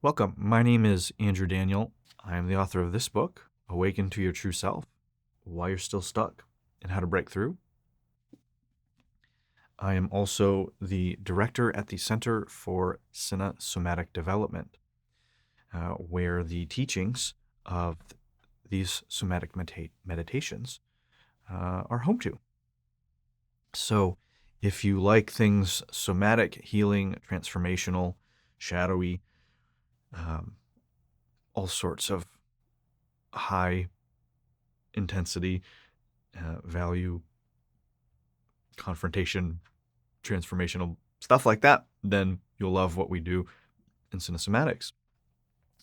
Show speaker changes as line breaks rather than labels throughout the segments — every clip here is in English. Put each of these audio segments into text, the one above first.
Welcome. My name is Andrew Daniel. I am the author of this book, Awaken to Your True Self, Why You're Still Stuck, and How to Break Through. I am also the director at the Center for Somatic Development, where the teachings of these somatic meditations are home to. So if you like things somatic, healing, transformational, shadowy, um, all sorts of high intensity, value, confrontation, transformational stuff like that, then you'll love what we do in cinesomatics.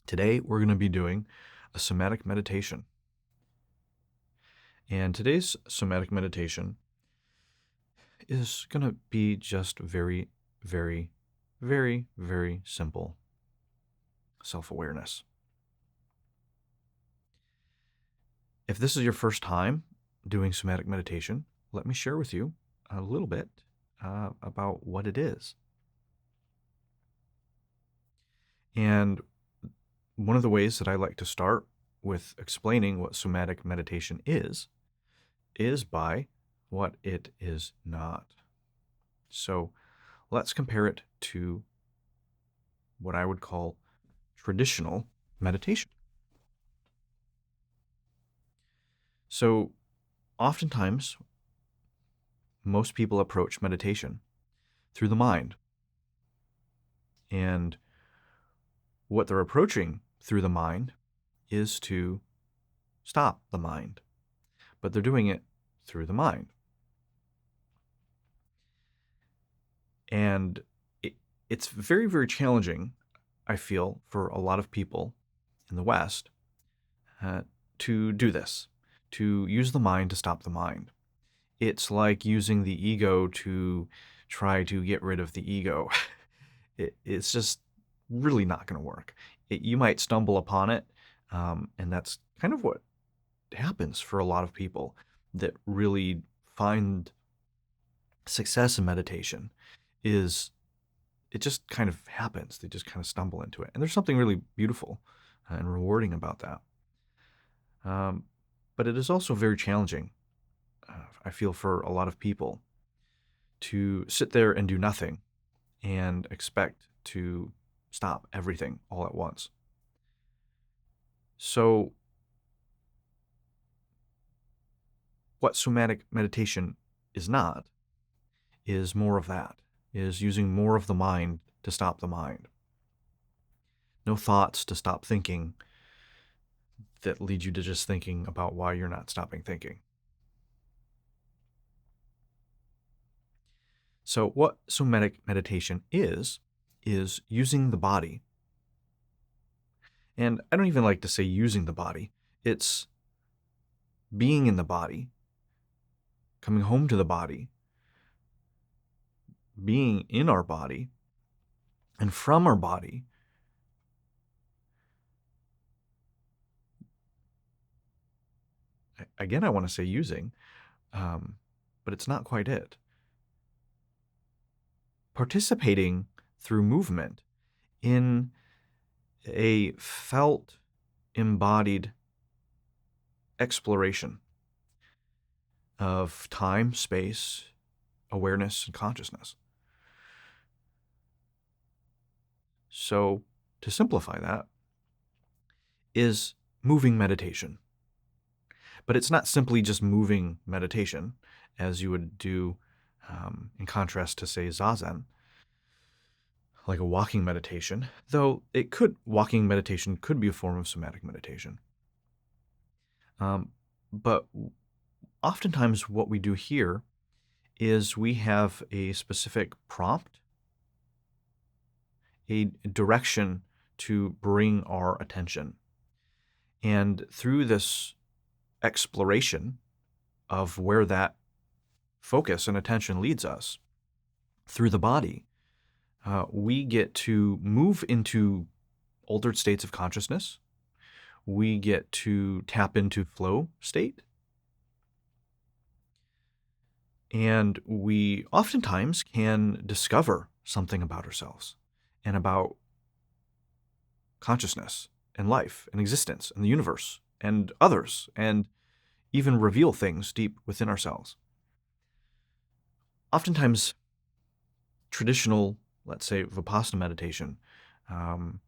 Today, we're going to be doing a somatic meditation. And today's somatic meditation is going to be just very, very, very, very simple self-awareness. If this is your first time doing somatic meditation, let me share with you a little bit about what it is. And one of the ways that I like to start with explaining what somatic meditation is by what it is not. So let's compare it to what I would call traditional meditation. So oftentimes, most people approach meditation through the mind. And what they're approaching through the mind is to stop the mind. But they're doing it through the mind. And it's very, very challenging, I feel, for a lot of people in the West to do this, to use the mind to stop the mind. It's like using the ego to try to get rid of the ego. It's just really not going to work. You might stumble upon it, and that's kind of what happens for a lot of people that really find success in meditation. Is it just kind of happens. They just kind of stumble into it. And there's something really beautiful and rewarding about that. But it is also very challenging, I feel, for a lot of people to sit there and do nothing and expect to stop everything all at once. So what somatic meditation is not is more of that, is using more of the mind to stop the mind. No thoughts to stop thinking that lead you to just thinking about why you're not stopping thinking. So what somatic meditation is using the body. And I don't even like to say using the body. It's being in the body, coming home to the body, being in our body, and from our body, again, I want to say using, but it's not quite it. Participating through movement in a felt, embodied exploration of time, space, awareness, and consciousness. So, to simplify that, is moving meditation. But it's not simply just moving meditation, as you would do in contrast to, say, Zazen, like a walking meditation, though walking meditation could be a form of somatic meditation. But oftentimes what we do here is we have a specific prompt, a direction to bring our attention. And through this exploration of where that focus and attention leads us through the body, we get to move into altered states of consciousness. We get to tap into flow state. And we oftentimes can discover something about ourselves and about consciousness and life and existence and the universe and others, and even reveal things deep within ourselves. Oftentimes, traditional, let's say, Vipassana meditation um,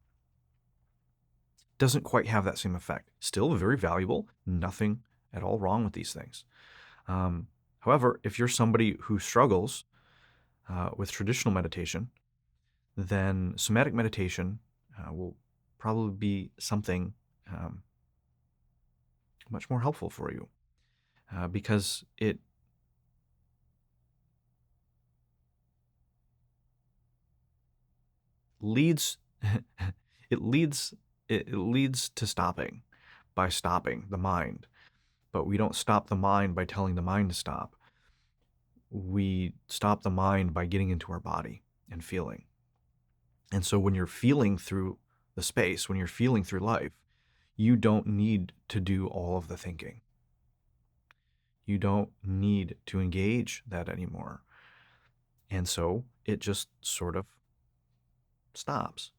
doesn't quite have that same effect. Still very valuable, nothing at all wrong with these things. However, if you're somebody who struggles with traditional meditation, then somatic meditation will probably be something much more helpful for you because it leads it leads it leads to stopping by stopping the mind. But we don't stop the mind by telling the mind to stop. We stop the mind by getting into our body and feeling. And so when you're feeling through the space, when you're feeling through life, you don't need to do all of the thinking. You don't need to engage that anymore. And so it just sort of stops.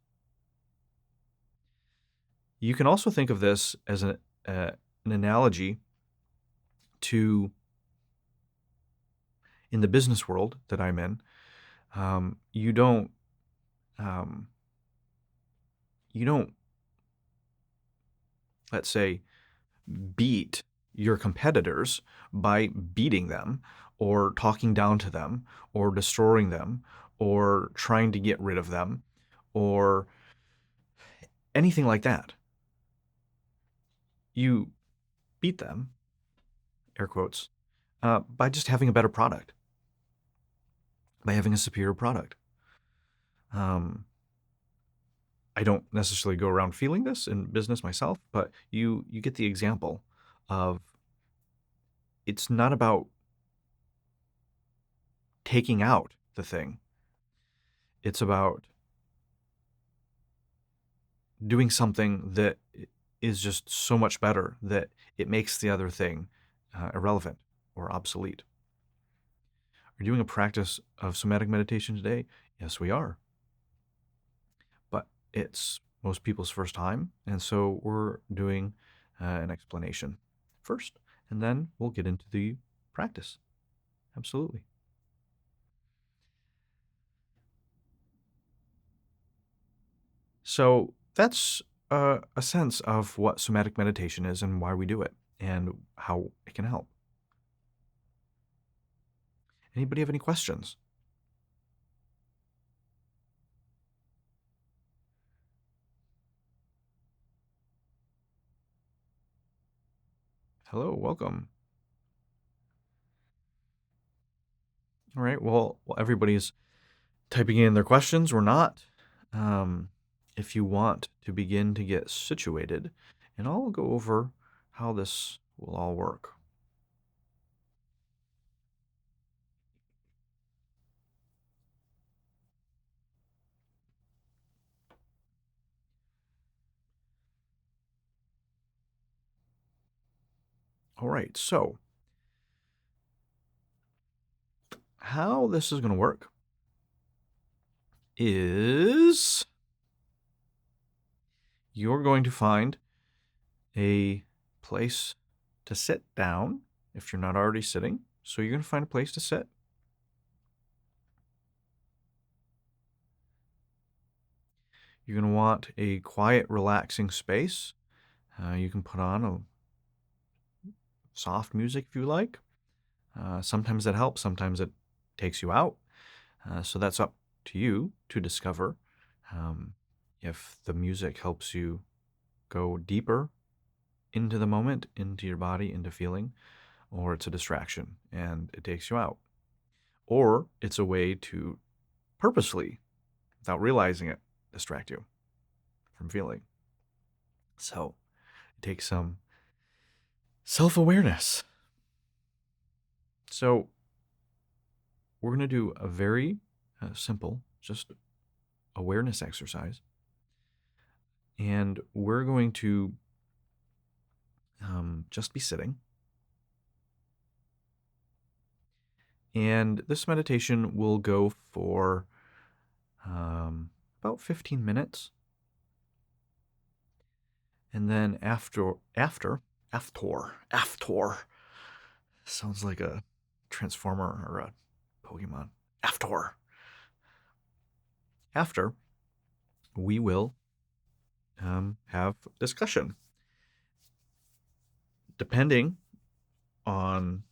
You can also think of this as an analogy to, in the business world that I'm in, you don't um, you don't, let's say, beat your competitors by beating them or talking down to them or destroying them or trying to get rid of them or anything like that. You beat them, air quotes, by just having a better product, by having a superior product. I don't necessarily go around feeling this in business myself, but you get the example of, it's not about taking out the thing. It's about doing something that is just so much better that it makes the other thing irrelevant or obsolete. Are you doing a practice of somatic meditation today? Yes, we are. But it's most people's first time, and so we're doing an explanation first, and then we'll get into the practice. Absolutely. So that's a sense of what somatic meditation is and why we do it and how it can help. Anybody have any questions? Hello, welcome. All right, well, while everybody's typing in their questions or not, if you want to begin to get situated, and I'll go over how this will all work. All right, so how this is going to work is you're going to find a place to sit down if you're not already sitting. So you're going to find a place to sit. You're going to want a quiet, relaxing space. You can put on a soft music if you like. Sometimes that helps, sometimes it takes you out. So that's up to you to discover if the music helps you go deeper into the moment, into your body, into feeling, or it's a distraction and it takes you out. Or it's a way to purposely, without realizing it, distract you from feeling. So it takes some self-awareness. So we're going to do a very simple, just awareness exercise. And we're going to just be sitting. And this meditation will go for about 15 minutes. And then after, sounds like a Transformer or a Pokemon. After, we will have discussion. Depending on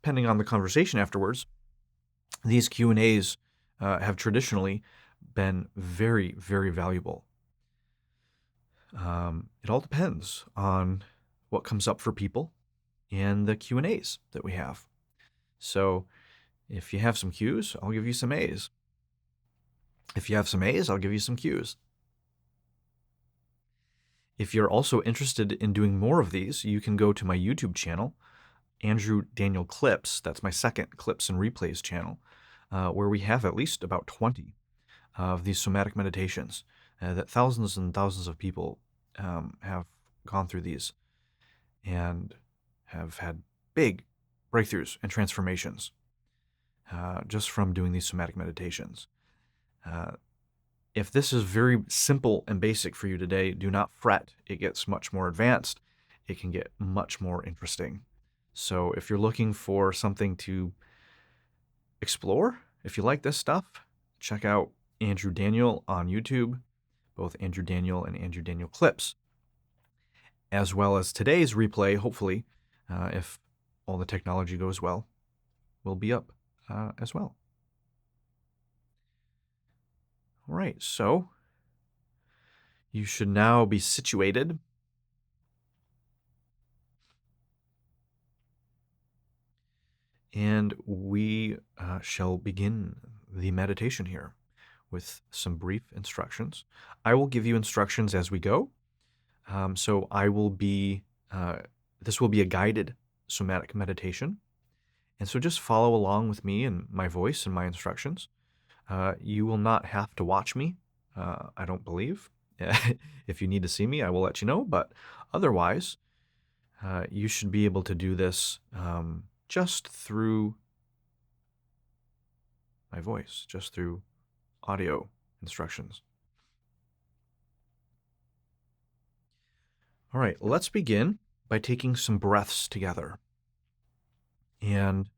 the conversation afterwards, these Q&As have traditionally been very, very valuable. It all depends on what comes up for people and the Q&As that we have. So if you have some Q's, I'll give you some A's. If you have some A's, I'll give you some Q's. If you're also interested in doing more of these, you can go to my YouTube channel, Andrew Daniel Clips. That's my second Clips and Replays channel, where we have at least about 20 of these somatic meditations that thousands and thousands of people have gone through these and have had big breakthroughs and transformations just from doing these somatic meditations. If this is very simple and basic for you today, do not fret. It gets much more advanced. It can get much more interesting. So if you're looking for something to explore, if you like this stuff, check out Andrew Daniel on YouTube, both Andrew Daniel and Andrew Daniel Clips, as well as today's replay, hopefully, if all the technology goes well, will be up as well. All right, so you should now be situated. And we shall begin the meditation here with some brief instructions. I will give you instructions as we go. So I will be, this will be a guided somatic meditation. And so just follow along with me and my voice and my instructions. You will not have to watch me, I don't believe. If you need to see me, I will let you know. But otherwise, you should be able to do this just through my voice, just through audio instructions. All right, let's begin by taking some breaths together. And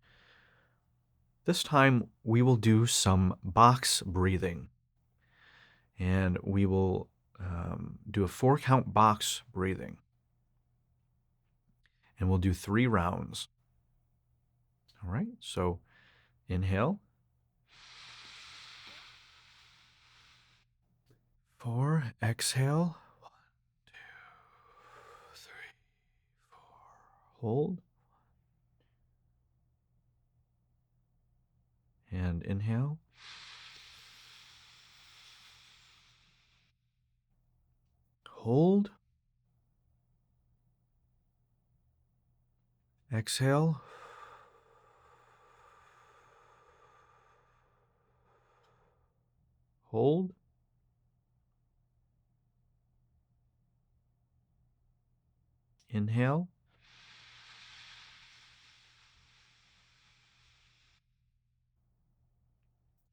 this time we will do some box breathing. And we will do a 4-count box breathing. And we'll do 3 rounds. All right, so inhale. 4, exhale. 1, 2, 3, 4. Hold. And inhale. Hold. Exhale. Hold. Inhale.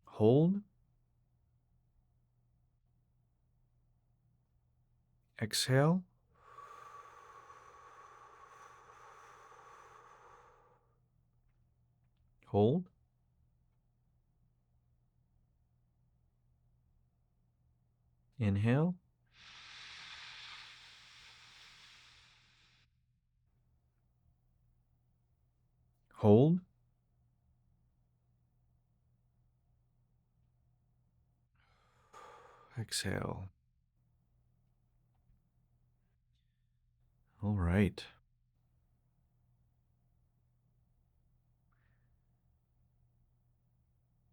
Hold. Exhale. Hold. Inhale. Hold. Exhale. All right.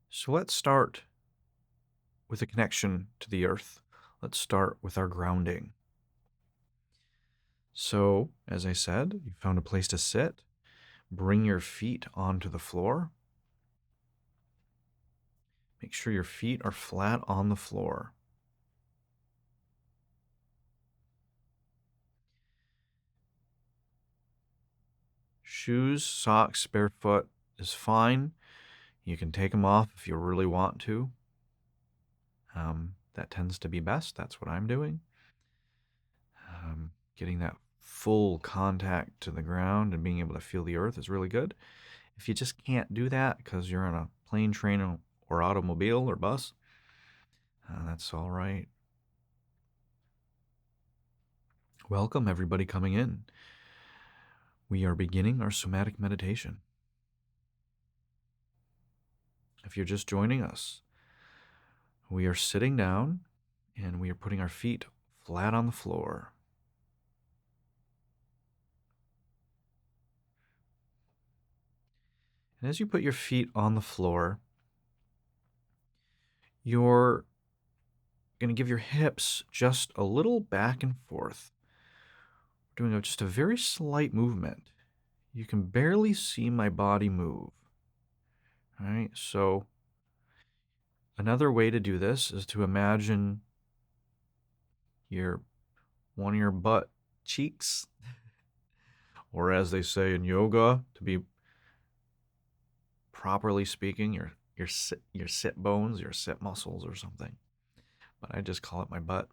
So let's start with a connection to the earth. Let's start with our grounding. So, as I said, you found a place to sit. Bring your feet onto the floor. Make sure your feet are flat on the floor. Shoes, socks, barefoot is fine. You can take them off if you really want to. That tends to be best. That's what I'm doing. Getting that full contact to the ground and being able to feel the earth is really good. If you just can't do that because you're on a plane, train, or automobile or bus, that's all right. Welcome, everybody coming in. We are beginning our somatic meditation. If you're just joining us, we are sitting down and we are putting our feet flat on the floor. And as you put your feet on the floor, you're going to give your hips just a little back and forth. We're doing just a very slight movement. You can barely see my body move. All right, so another way to do this is to imagine one of your butt cheeks, or as they say in yoga, to be properly speaking, your sit bones, your sit muscles or something. But I just call it my butt.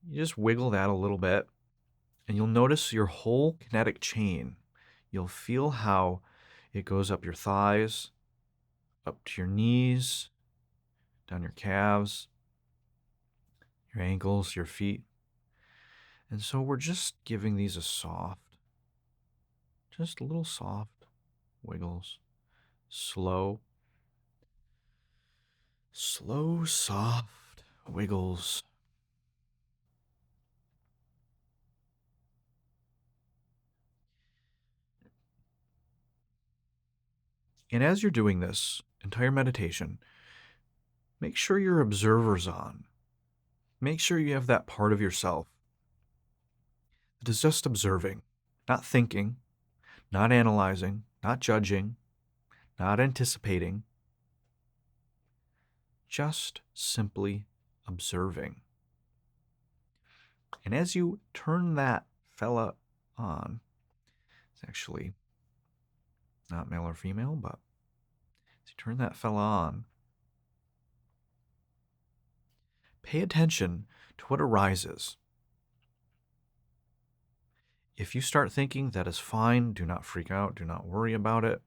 You just wiggle that a little bit, and you'll notice your whole kinetic chain. You'll feel how it goes up your thighs, up to your knees, down your calves, your ankles, your feet. And so we're just giving these a just a little soft wiggles. Slow, soft wiggles. And as you're doing this entire meditation, make sure your observer's on. Make sure you have that part of yourself that is just observing, not thinking, not analyzing, not judging, not anticipating, just simply observing. And as you turn that fella on, it's actually not male or female, but as you turn that fella on, pay attention to what arises. If you start thinking that is fine, do not freak out, do not worry about it.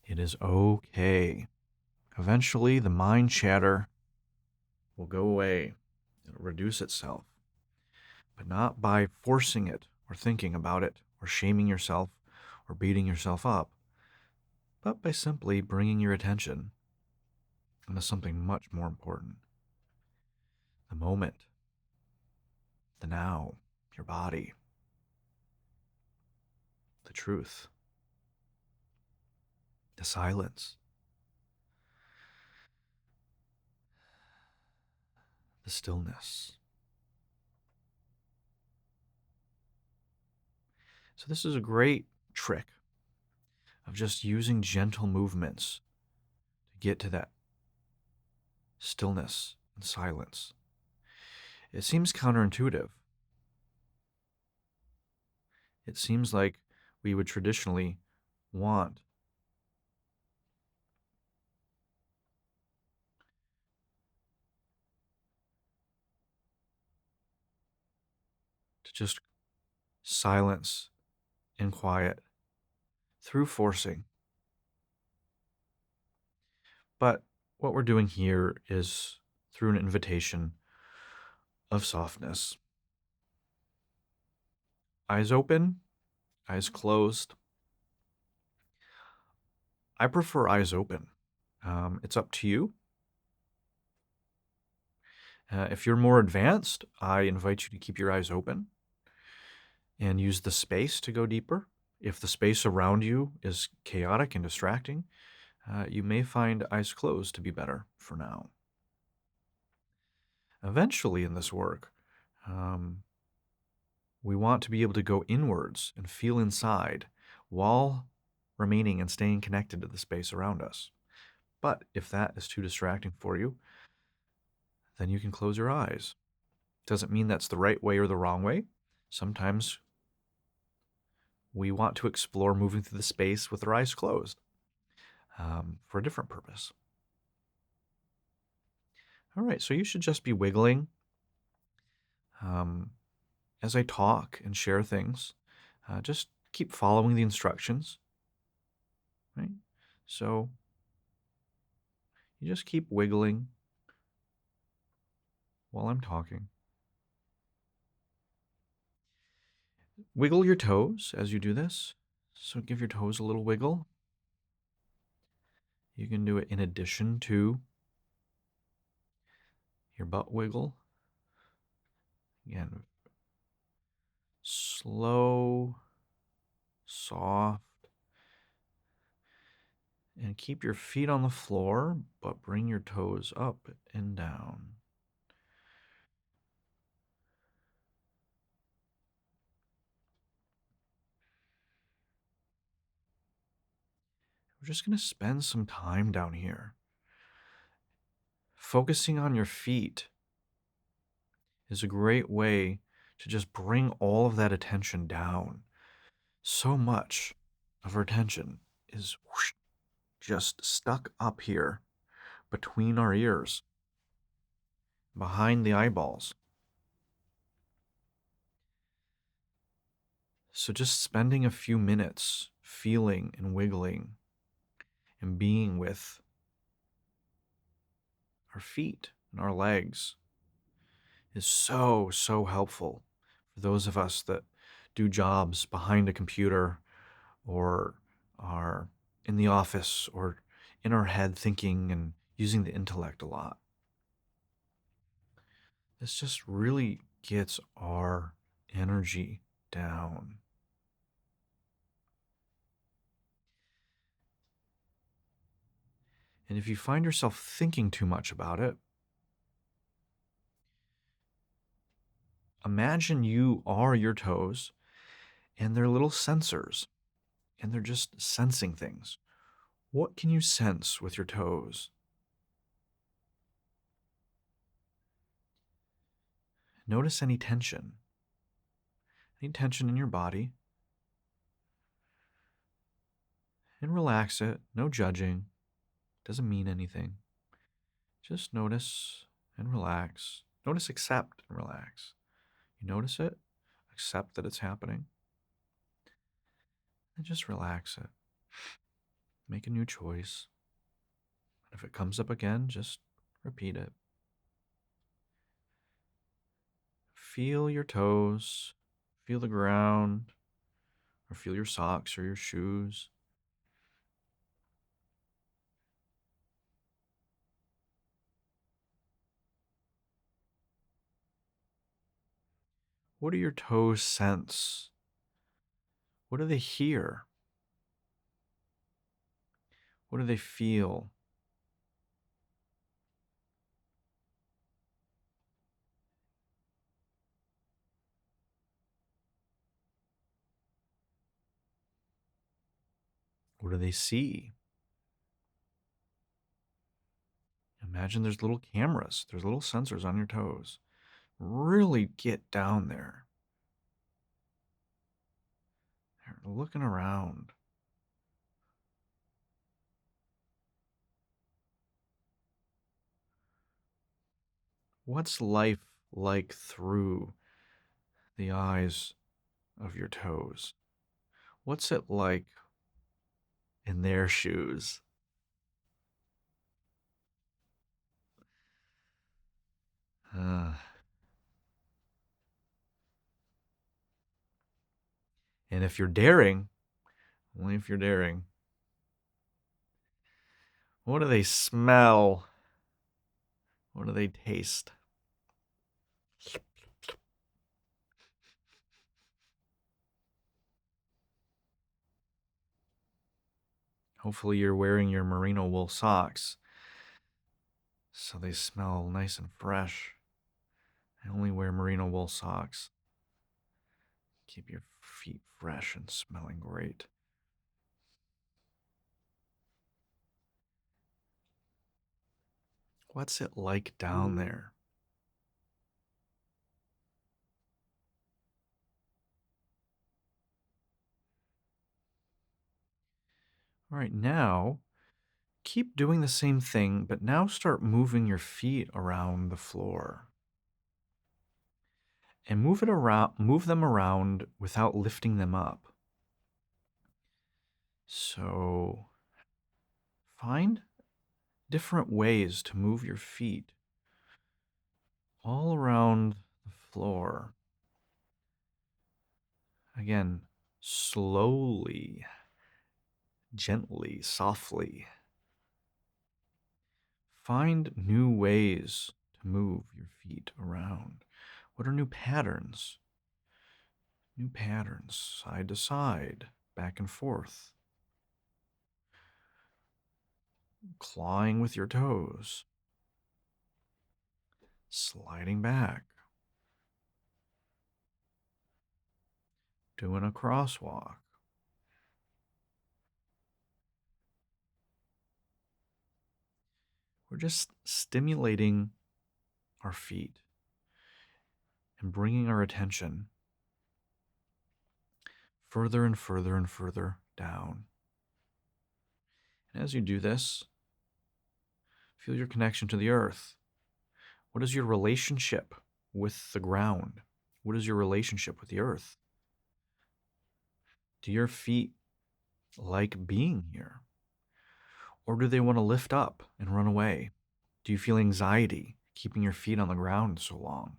It is okay. Eventually, the mind chatter will go away. It'll reduce itself. But not by forcing it or thinking about it or shaming yourself or beating yourself up, but by simply bringing your attention into something much more important. The moment, the now, your body, the truth, the silence, the stillness. So this is a great trick of just using gentle movements to get to that stillness and silence. It seems counterintuitive. It seems like we would traditionally want to just silence and quiet through forcing. But what we're doing here is through an invitation of softness. Eyes open, eyes closed. I prefer eyes open. It's up to you. If you're more advanced, I invite you to keep your eyes open and use the space to go deeper. If the space around you is chaotic and distracting, you may find eyes closed to be better for now. Eventually in this work, we want to be able to go inwards and feel inside while remaining and staying connected to the space around us. But if that is too distracting for you, then you can close your eyes. Doesn't mean that's the right way or the wrong way. Sometimes we want to explore moving through the space with our eyes closed for a different purpose. All right, so you should just be wiggling um, as I talk and share things. Just keep following the instructions, right? So you just keep wiggling while I'm talking. Wiggle your toes as you do this. So give your toes a little wiggle. You can do it in addition to your butt wiggle. Again, slow, soft, and keep your feet on the floor, but bring your toes up and down. We're just going to spend some time down here. Focusing on your feet is a great way to just bring all of that attention down. So much of our attention is just stuck up here between our ears, behind the eyeballs. So just spending a few minutes feeling and wiggling and being with our feet and our legs is so, so helpful for those of us that do jobs behind a computer or are in the office or in our head thinking and using the intellect a lot. This just really gets our energy down. And if you find yourself thinking too much about it, imagine you are your toes and they're little sensors and they're just sensing things. What can you sense with your toes? Notice any tension in your body, and relax it. No judging. Doesn't mean anything. Just notice and relax. Notice, accept, and relax. You notice it, accept that it's happening, and just relax it. Make a new choice. And if it comes up again, just repeat it. Feel your toes, feel the ground, or feel your socks or your shoes. What do your toes sense? What do they hear? What do they feel? What do they see? Imagine there's little cameras, there's little sensors on your toes. Really get down there. They're looking around. What's life like through the eyes of your toes? What's it like in their shoes? Uh, and if you're daring, only if you're daring, what do they smell? What do they taste? Hopefully, you're wearing your merino wool socks so they smell nice and fresh. I only wear merino wool socks. Keep your feet fresh and smelling great. What's it like down there? All right, now keep doing the same thing, but now start moving your feet around the floor. And move them around without lifting them up. So find different ways to move your feet all around the floor. Again, slowly, gently, softly. Find new ways to move your feet around. What are new patterns? New patterns, side to side, back and forth. Clawing with your toes. Sliding back. Doing a crosswalk. We're just stimulating our feet and bringing our attention further and further and further down. And as you do this, feel your connection to the earth. What is your relationship with the ground? What is your relationship with the earth? Do your feet like being here? Or do they want to lift up and run away? Do you feel anxiety keeping your feet on the ground so long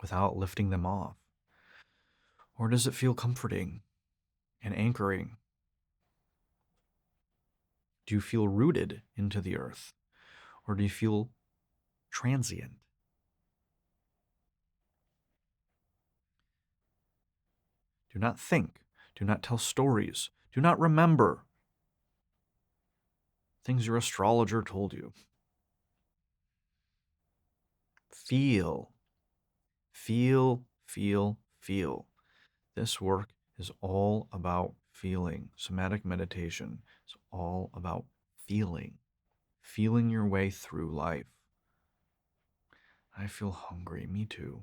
without lifting them off? Or does it feel comforting and anchoring? Do you feel rooted into the earth? Or do you feel transient? Do not think. Do not tell stories. Do not remember things your astrologer told you. Feel. Feel, feel, feel. This work is all about feeling. Somatic meditation is all about feeling your way through life. I feel hungry. Me too.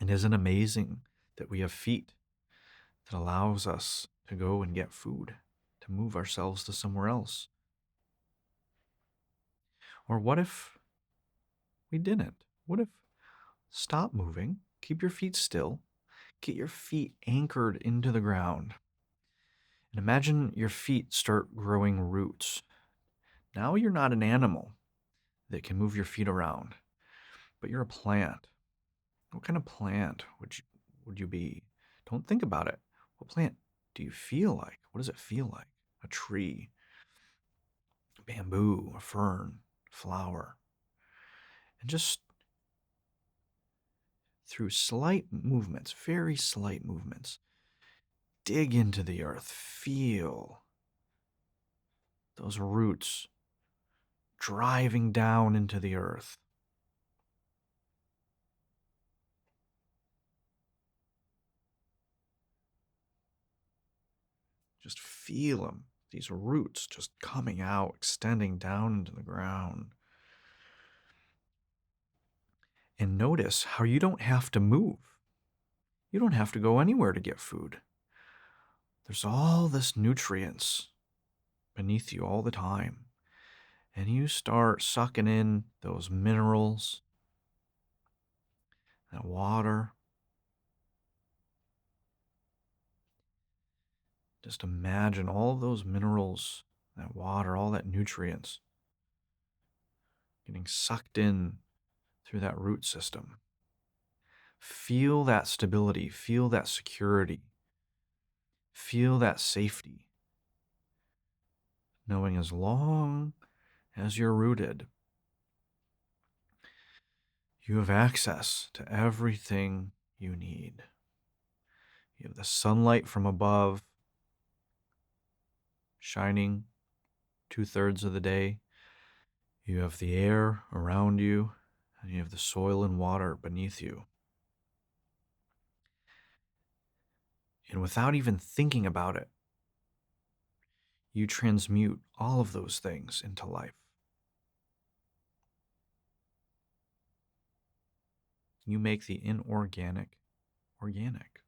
And isn't it amazing that we have feet that allows us to go and get food, to move ourselves to somewhere else? Or what if we didn't? What if stop moving, keep your feet still, get your feet anchored into the ground, and imagine your feet start growing roots. Now you're not an animal that can move your feet around, but you're a plant. What kind of plant would you be? Don't think about it. What plant do you feel like? What does it feel like? A tree, bamboo, a fern, flower. And just through slight movements, very slight movements, dig into the earth. Feel those roots driving down into the earth. Just feel them, these roots just coming out, extending down into the ground. And notice how you don't have to move. You don't have to go anywhere to get food. There's all this nutrients beneath you all the time. And you start sucking in those minerals, that water. Just imagine all those minerals, that water, all that nutrients getting sucked in through that root system. Feel that stability, feel that security, feel that safety, knowing as long as you're rooted, you have access to everything you need. You have the sunlight from above shining 2/3 of the day. You have the air around you, and you have the soil and water beneath you. And without even thinking about it, you transmute all of those things into life. Can you make the inorganic organic?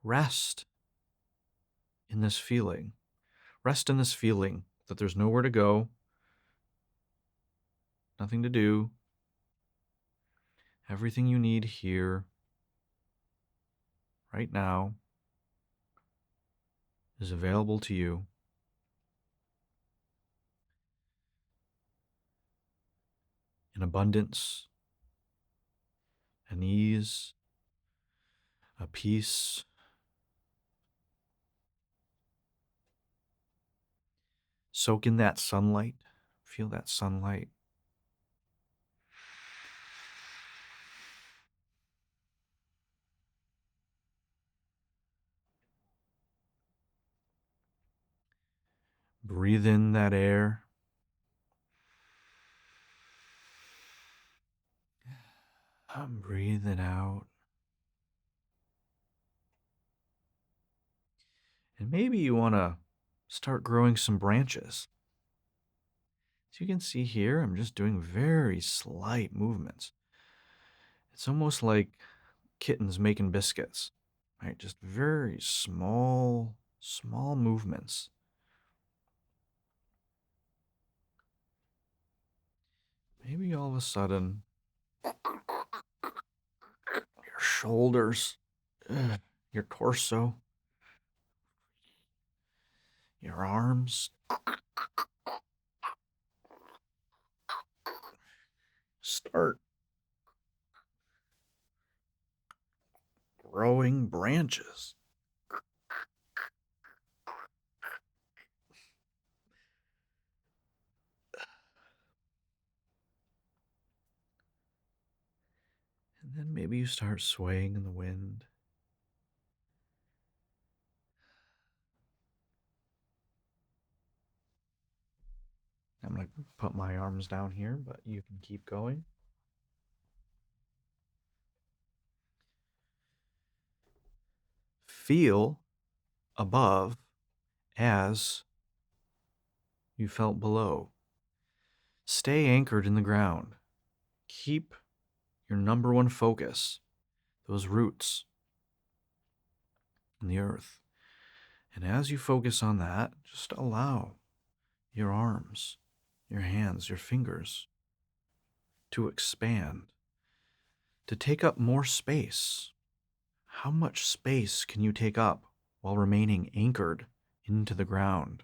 Rest in this feeling. Rest in this feeling that there's nowhere to go, nothing to do. Everything you need here, right now, is available to you. In abundance, an ease, a peace. Soak in that sunlight. Feel that sunlight. Breathe in that air. I'm breathing out. And maybe you want to start growing some branches. As you can see here, I'm just doing very slight movements. It's almost like kittens making biscuits, right? Just very small, small movements. Maybe all of a sudden, your shoulders, your torso, your arms start growing branches. And then maybe you start swaying in the wind. I'm going to put my arms down here, but you can keep going. Feel above as you felt below. Stay anchored in the ground. Keep your number one focus, those roots in the earth. And as you focus on that, just allow your arms, your hands, your fingers to expand, to take up more space. How much space can you take up while remaining anchored into the ground?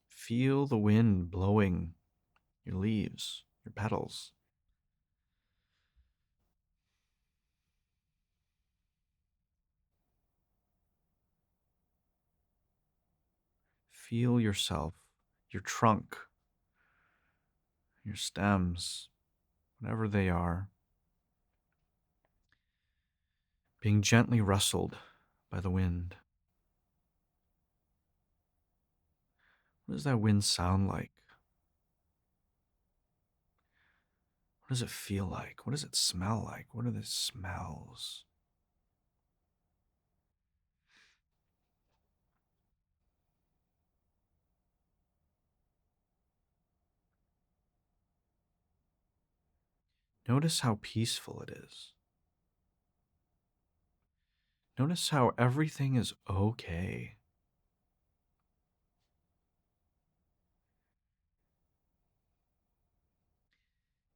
Feel the wind blowing your leaves, your petals. Feel yourself, your trunk, your stems, whatever they are, being gently rustled by the wind. What does that wind sound like? What does it feel like? What does it smell like? What are the smells? Notice how peaceful it is. Notice how everything is okay.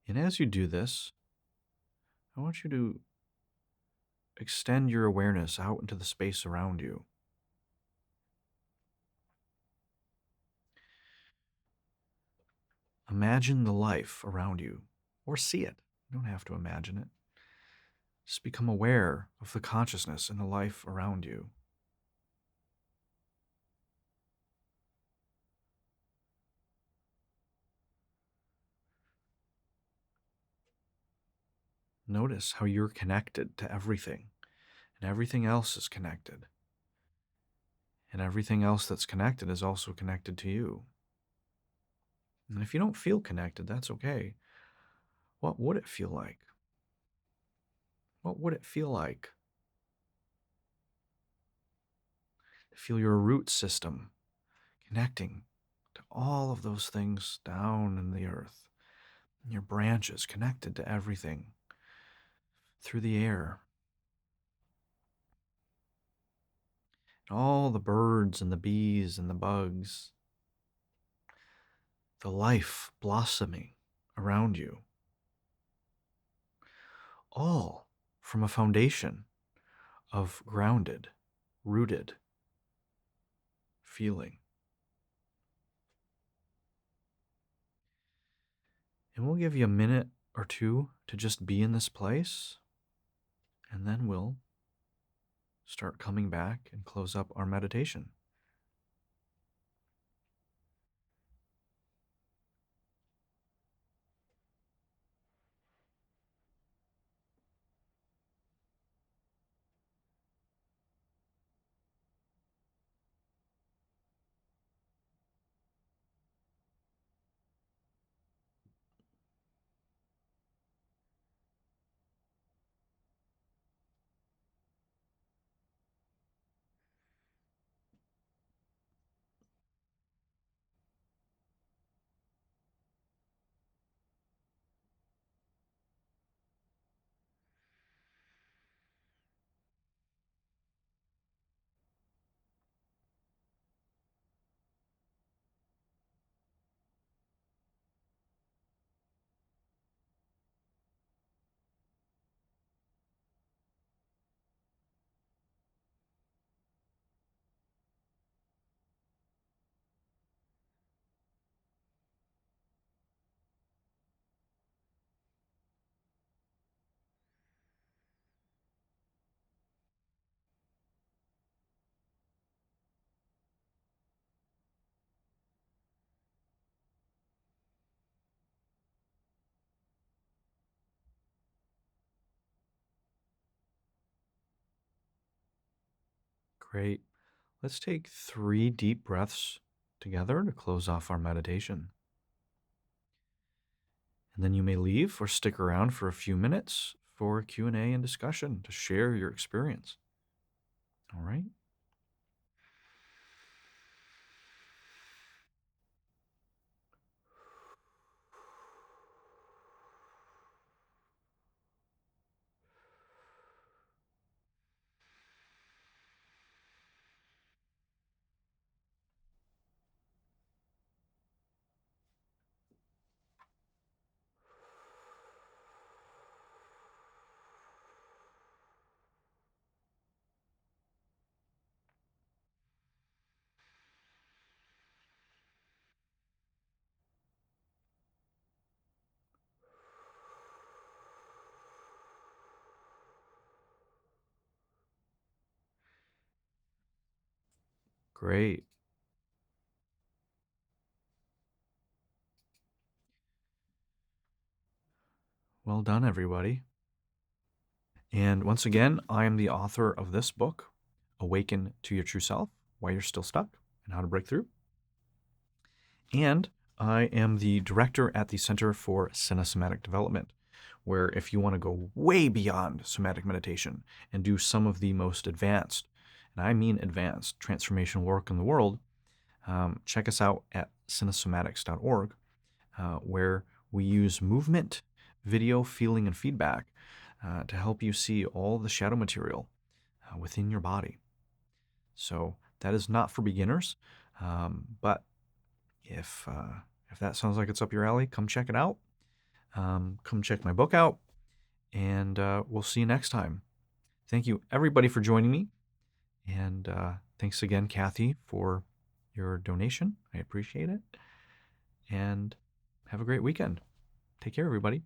And as you do this, I want you to extend your awareness out into the space around you. Imagine the life around you, or see it. You don't have to imagine it. Just become aware of the consciousness and the life around you. Notice how you're connected to everything, and everything else is connected. And everything else that's connected is also connected to you. And if you don't feel connected, that's okay. What would it feel like? What would it feel like to feel your root system connecting to all of those things down in the earth? And your branches connected to everything through the air. And all the birds and the bees and the bugs. The life blossoming around you. All from a foundation of grounded, rooted feeling. And we'll give you a minute or two to just be in this place, and then we'll start coming back and close up our meditation. Great. Let's take 3 deep breaths together to close off our meditation. And then you may leave or stick around for a few minutes for Q&A and discussion to share your experience. All right? Great. Well done, everybody. And once again, I am the author of this book, Awaken to Your True Self, Why You're Still Stuck and How to Break Through. And I am the director at the Center for Somatic Development, where if you want to go way beyond somatic meditation and do some of the most advanced, and I mean advanced, transformational work in the world, check us out at cinesomatics.org, where we use movement, video, feeling, and feedback to help you see all the shadow material within your body. So that is not for beginners, but if that sounds like it's up your alley, come check it out. Come check my book out, and we'll see you next time. Thank you, everybody, for joining me, and thanks again, Kathy, for your donation. I appreciate it, and have a great weekend. Take care, everybody.